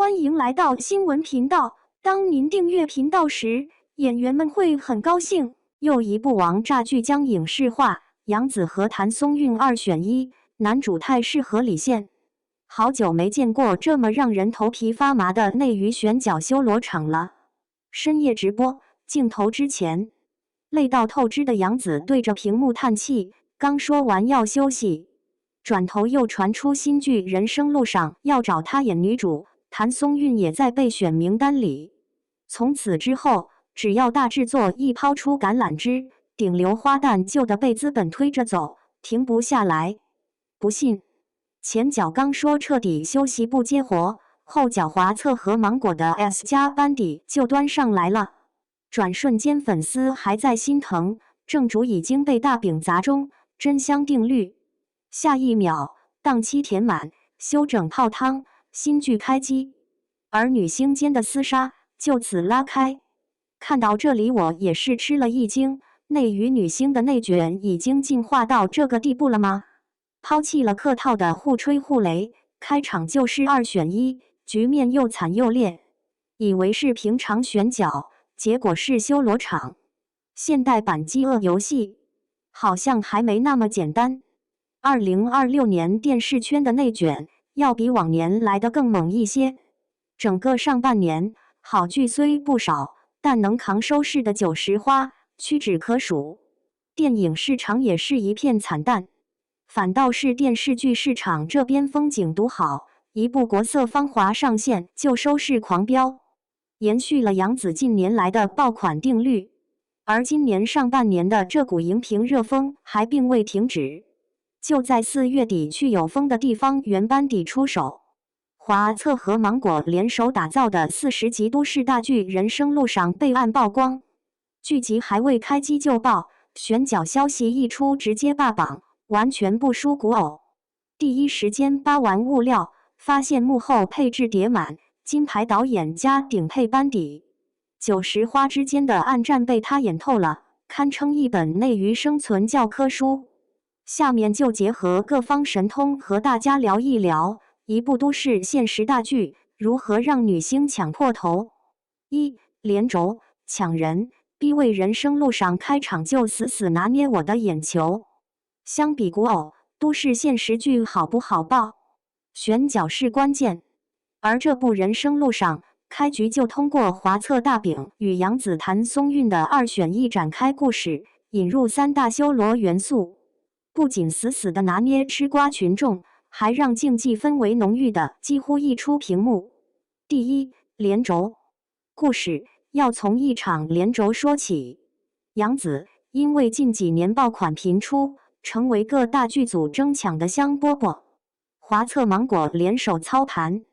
欢迎来到新闻频道。当您订阅频道时，演员们会很高兴。又一部王炸剧将影视化，杨紫和谭松韵2选1，男主太适合李现。好久没见过这么让人头皮发麻的内娱选角修罗场了。深夜直播，镜头之前，累到透支的杨紫对着屏幕叹气，刚说完要休息，转头又传出新剧《人生路上》要找她演女主。谭松韵也在备选名单里。从此之后，只要大制作一抛出橄榄枝，顶流花旦就得被资本推着走，停不下来。不信，前脚刚说彻底休息不接活，后脚华策和芒果的 S 加班底就端上来了。转瞬间，粉丝还在心疼，正主已经被大饼砸中，真香定律。下一秒，档期填满，休整泡汤。新剧开机，而女星间的厮杀就此拉开。看到这里，我也是吃了一惊，内娱女星的内卷已经进化到这个地步了吗？抛弃了客套的互吹互擂，开场就是2选1，局面又惨又烈。以为是平常选角，结果是修罗场。现代版饥饿游戏，好像还没那么简单。2026年电视圈的内卷要比往年来得更猛一些。整个上半年，好剧虽不少，但能扛收视的90花屈指可数。电影市场也是一片惨淡，反倒是电视剧市场这边风景独好，一部国色芳华上线就收视狂飙，延续了杨紫近年来的爆款定律。而今年上半年的这股荧屏热风还并未停止。就在4月底，去有风的地方原班底出手，华策和芒果联手打造的40集都市大剧《人生路上》备案曝光。剧集还未开机就爆，选角消息一出直接霸榜，完全不输古偶。第一时间扒完物料，发现幕后配置叠满，金牌导演加顶配班底，90花之间的暗战被他演透了，堪称一本内娱生存教科书。下面就结合各方神通和大家聊一聊一部都市现实大剧如何让女星抢破头。1. 连轴抢人，逼位人生路上开场就死死拿捏我的眼球。相比古偶，都市现实剧好不好爆，选角是关键。而这部人生路上开局就通过华策大饼与杨紫谭松韵的2选1展开故事，引入3大修罗元素。不仅死死地拿捏吃瓜群众，还让竞技氛围浓郁的几乎溢出屏幕。第一，连轴故事要从一场连轴说起。杨紫因为近几年爆款频出，成为各大剧组争抢的香饽饽。华策芒果联手操盘，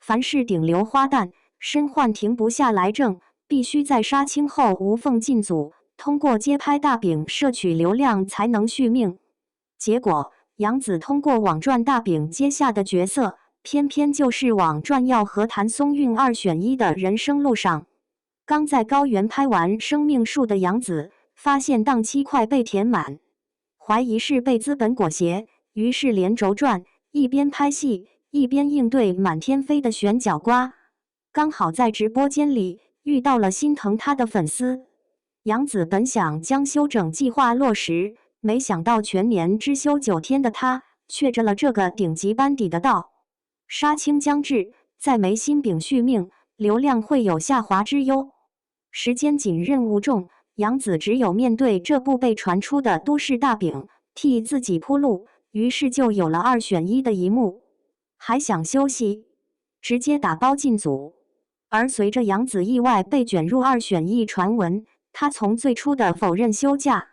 凡是顶流花旦身患停不下来症，必须在杀青后无缝进组，通过接拍大饼摄取流量才能续命。结果，杨紫通过网赚大饼接下的角色，偏偏就是网赚要和谭松韵2选1的人生路上。刚在高原拍完《生命树》的杨紫，发现档期快被填满，怀疑是被资本裹挟，于是连轴转，一边拍戏，一边应对满天飞的选角瓜。刚好在直播间里遇到了心疼她的粉丝。杨紫本想将休整计划落实，没想到全年只休9天的他，却着了这个顶级班底的道。杀青将至，再没新饼续命，流量会有下滑之忧。时间紧，任务重，杨紫只有面对这部被传出的都市大饼，替自己铺路，于是就有了2选1的一幕。还想休息，直接打包进组。而随着杨紫意外被卷入2选1传闻，她从最初的否认休假，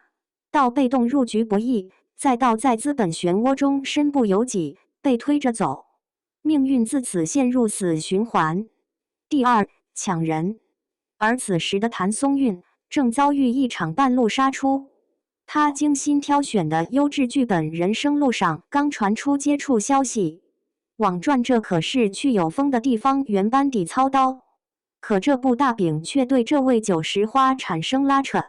到被动入局不易，再到在资本漩涡中身不由己，被推着走，命运自此陷入死循环。第二，抢人。而此时的谭松韵正遭遇一场半路杀出。她精心挑选的优质剧本《人生路上》刚传出接触消息，网赚这可是去有风的地方原班底操刀，可这部大饼却对这位90花产生拉扯。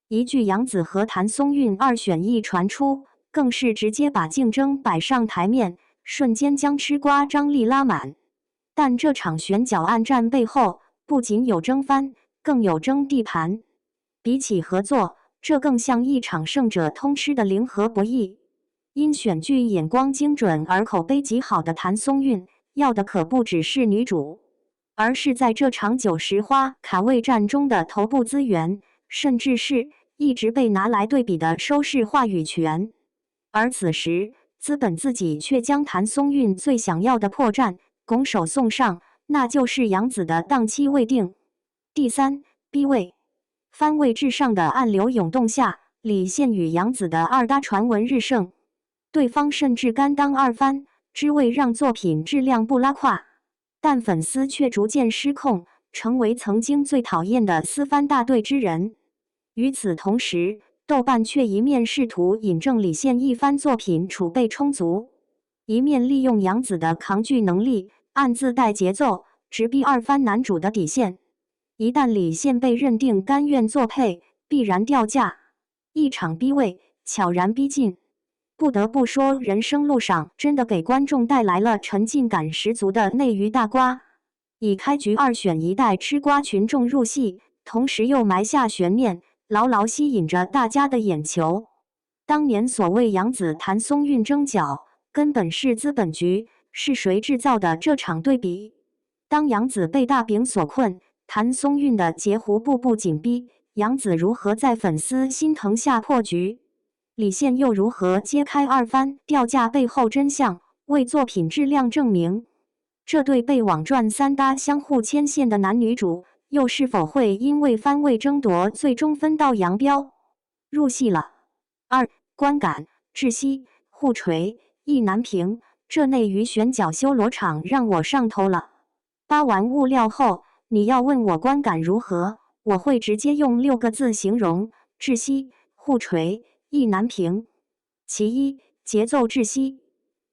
一句杨紫和谭松韵2选1传出，更是直接把竞争摆上台面，瞬间将吃瓜张力拉满。但这场选角暗战背后，不仅有争番，更有争地盘。比起合作，这更像一场胜者通吃的零和博弈。因选剧眼光精准而口碑极好的谭松韵，要的可不只是女主，而是在这场90花卡位战中的头部资源，甚至是一直被拿来对比的收视话语权。而此时，资本自己却将谭松韵最想要的破绽拱手送上，那就是杨紫的档期未定。第3 B 位，番位至上的暗流涌动下，李现与杨紫的二搭传闻日盛，对方甚至甘当二番，只为让作品质量不拉胯。但粉丝却逐渐失控，成为曾经最讨厌的私番大队之人。与此同时，豆瓣却一面试图引证李现一番作品储备充足，一面利用杨紫的扛剧能力，暗自带节奏，直逼二番男主的底线。一旦李现被认定甘愿作配，必然掉价。一场逼位悄然逼近。不得不说，人生路上真的给观众带来了沉浸感十足的内娱大瓜。以开局2选1带吃瓜群众入戏，同时又埋下悬念，牢牢吸引着大家的眼球。当年所谓杨紫谭松韵争角，根本是资本局是谁制造的这场对比？当杨紫被大饼所困，谭松韵的截胡步步紧逼，杨紫如何在粉丝心疼下破局？李现又如何揭开二番掉价背后真相，为作品质量证明？这对被网传三搭相互牵线的男女主，又是否会因为番位争夺最终分道扬镳？入戏了。2. 观感：窒息、互锤、意难平，这内娱选角修罗场让我上头了。扒完物料后，你要问我观感如何，我会直接用6个字形容：窒息、互锤、意难平。其一，节奏窒息。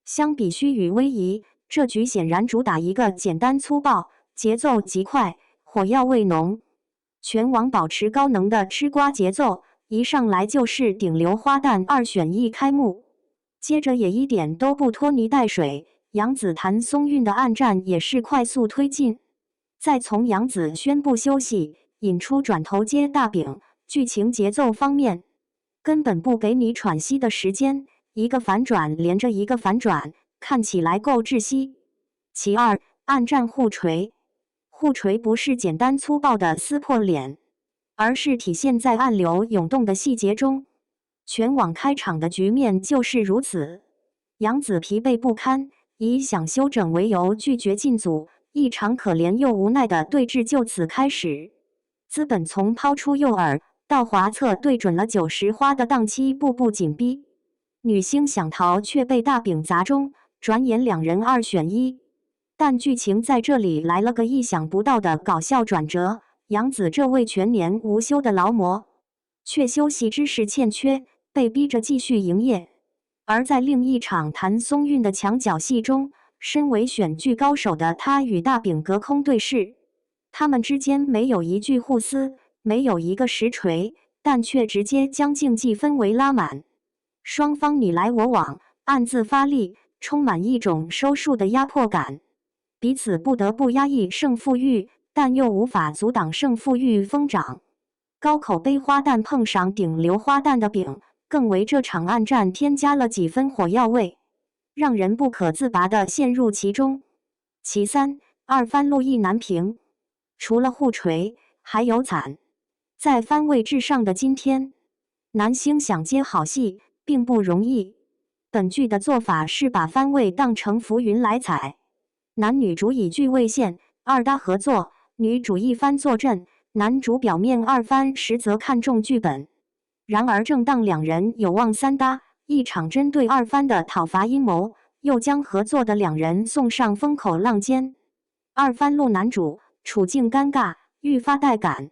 相比虚与委蛇，这局显然主打一个简单粗暴，节奏极快，火药味浓。全网保持高能的吃瓜节奏，一上来就是顶流花旦2选1开幕，接着也一点都不拖泥带水。杨紫谭松韵的暗战也是快速推进，再从杨紫宣布休息引出转头接大饼，剧情节奏方面根本不给你喘息的时间，一个反转连着一个反转，看起来够窒息。其二，暗战互锤。互锤不是简单粗暴的撕破脸，而是体现在暗流涌动的细节中。全网开场的局面就是如此。杨紫疲惫不堪，以想休整为由拒绝进组，一场可怜又无奈的对峙就此开始。资本从抛出诱饵到华策对准了90花的档期，步步紧逼。女星想逃却被大饼砸中，转眼2人2选1。但剧情在这里来了个意想不到的搞笑转折，杨紫这位全年无休的劳模，却休息知识欠缺，被逼着继续营业。而在另一场谭松韵的墙角戏中，身为选剧高手的她与大饼隔空对视，他们之间没有一句互撕，没有一个实锤，但却直接将竞技氛围拉满。双方你来我往，暗自发力，充满一种收束的压迫感。彼此不得不压抑胜负欲，但又无法阻挡胜负欲疯长。高口碑花旦碰上顶流花旦的饼，更为这场暗战添加了几分火药味，让人不可自拔地陷入其中。其三，二番路意难平。除了互锤，还有惨。在番位至上的今天，男星想接好戏并不容易。本剧的做法是把番位当成浮云来踩。男女主以剧为线，二搭合作，女主一番坐镇，男主表面二番，实则看重剧本。然而正当2人有望三搭，一场针对二番的讨伐阴谋，又将合作的2人送上风口浪尖。二番路男主处境尴尬，愈发带感。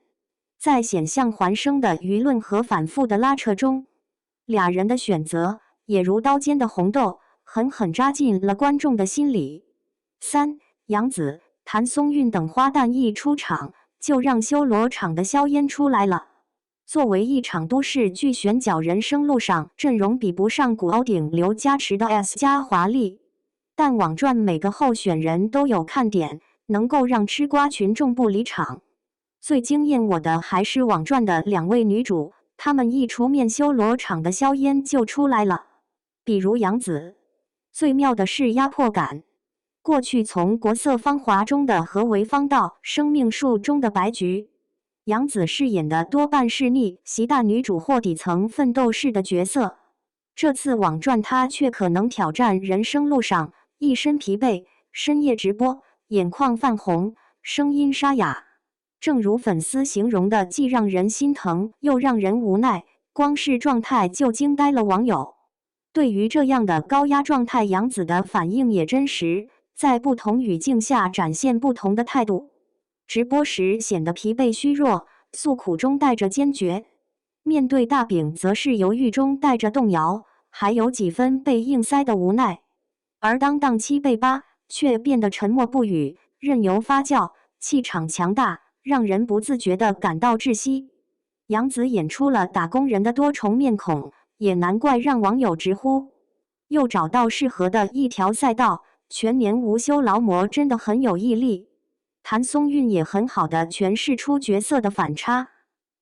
在险象环生的舆论和反复的拉扯中，2人的选择也如刀尖的红豆，狠狠扎进了观众的心里。3. 杨紫、谭松韵等花旦一出场，就让修罗场的硝烟出来了。作为一场都市剧选角人生路上阵容比不上古欧顶流加持的 S 加华丽，但网传每个候选人都有看点，能够让吃瓜群众不离场。最惊艳我的还是网传的2位女主，她们一出面，修罗场的硝烟就出来了。比如杨紫，最妙的是压迫感。过去从《国色芳华》中的何为芳到《生命树》中的白菊，杨紫饰演的多半是逆袭大女主或底层奋斗式的角色。这次网传她却可能挑战人生路上，一身疲惫，深夜直播，眼眶泛红，声音沙哑。正如粉丝形容的，既让人心疼，又让人无奈，光是状态就惊呆了网友。对于这样的高压状态，杨紫的反应也真实，在不同语境下展现不同的态度。直播时显得疲惫虚弱，诉苦中带着坚决；面对大饼则是犹豫中带着动摇，还有几分被硬塞的无奈。而当档期被扒，却变得沉默不语，任由发酵，气场强大，让人不自觉地感到窒息。杨紫演出了打工人的多重面孔，也难怪让网友直呼，又找到适合的一条赛道，全年无休劳模真的很有毅力。谭松韵也很好地诠释出角色的反差，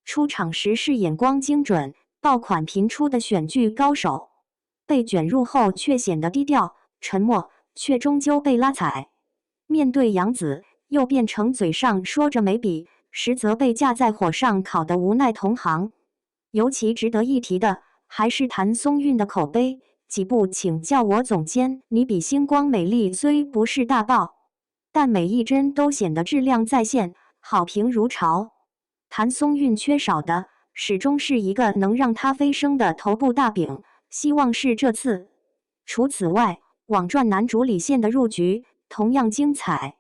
出场时是眼光精准、爆款频出的选剧高手，被卷入后却显得低调、沉默，却终究被拉踩。面对杨紫，又变成嘴上说着没比，实则被架在火上烤的无奈同行。尤其值得一提的还是谭松韵的口碑，几部请叫我总监、你比星光美丽虽不是大爆，但每一帧都显得质量在线，好评如潮。谭松韵缺少的始终是一个能让她飞升的头部大饼，希望是这次。除此外，网传男主李现的入局同样精彩，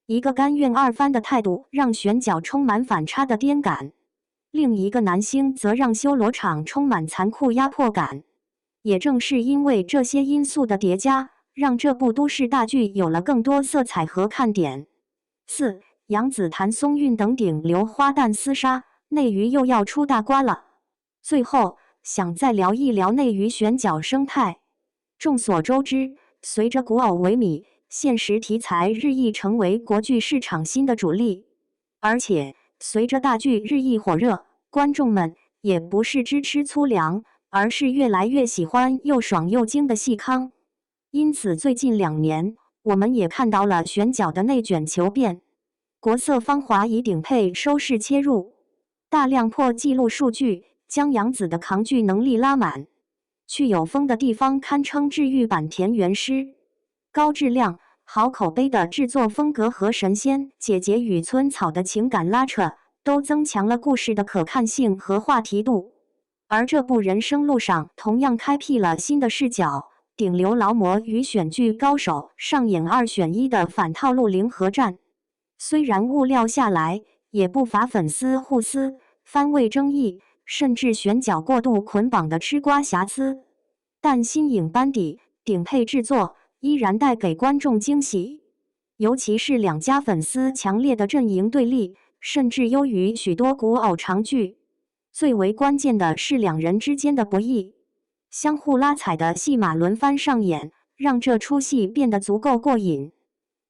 一个甘愿二番的态度让选角充满反差的颠感，另一个男星则让修罗场充满残酷压迫感。也正是因为这些因素的叠加，让这部都市大剧有了更多色彩和看点。4. 杨紫、谭松韵等顶流花旦厮杀，内娱又要出大瓜了。最后，想再聊一聊内娱选角生态。众所周知，随着古偶萎靡，现实题材日益成为国剧市场新的主力。而且，随着大剧日益火热，观众们也不是只吃粗粮，而是越来越喜欢又爽又精的细糠。因此，最近2年，我们也看到了选角的内卷求变。国色芳华以顶配收视切入，大量破纪录数据，将杨紫的扛剧能力拉满。去有风的地方堪称治愈版田园诗，高质量、好口碑的制作风格和神仙姐姐与村草的情感拉扯，都增强了故事的可看性和话题度。而这部人生路上同样开辟了新的视角，顶流劳模与选剧高手上演2选1的反套路零和战。虽然物料下来，也不乏粉丝互撕、番位争议，甚至选角过度捆绑的吃瓜瑕疵，但新颖班底、顶配制作依然带给观众惊喜。尤其是2家粉丝强烈的阵营对立，甚至优于许多古偶长剧。最为关键的是2人之间的博弈，相互拉踩的戏码轮番上演，让这出戏变得足够过瘾。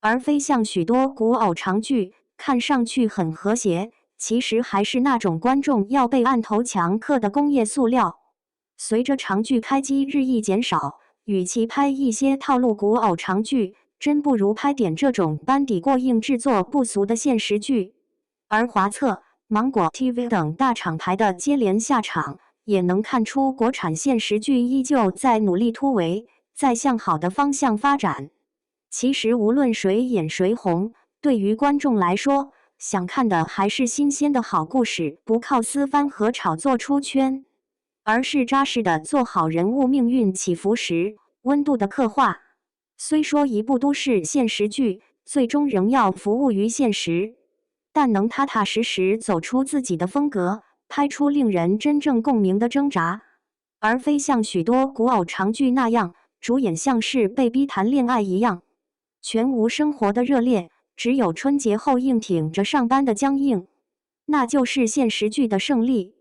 而非像许多古偶长剧看上去很和谐，其实还是那种观众要被按头强刻的工业塑料。随着长剧开机日益减少，与其拍一些套路古偶长剧，真不如拍点这种班底过硬、制作不俗的现实剧。而华策、芒果 TV 等大厂牌的接连下场，也能看出国产现实剧依旧在努力突围，在向好的方向发展。其实无论谁演谁红，对于观众来说，想看的还是新鲜的好故事，不靠私翻和炒作出圈，而是扎实的做好人物命运起伏时温度的刻画。虽说一部都市现实剧最终仍要服务于现实，但能踏踏实实走出自己的风格，拍出令人真正共鸣的挣扎，而非像许多古偶长剧那样，主演像是被逼谈恋爱一样，全无生活的热烈，只有春节后硬挺着上班的僵硬，那就是现实剧的胜利。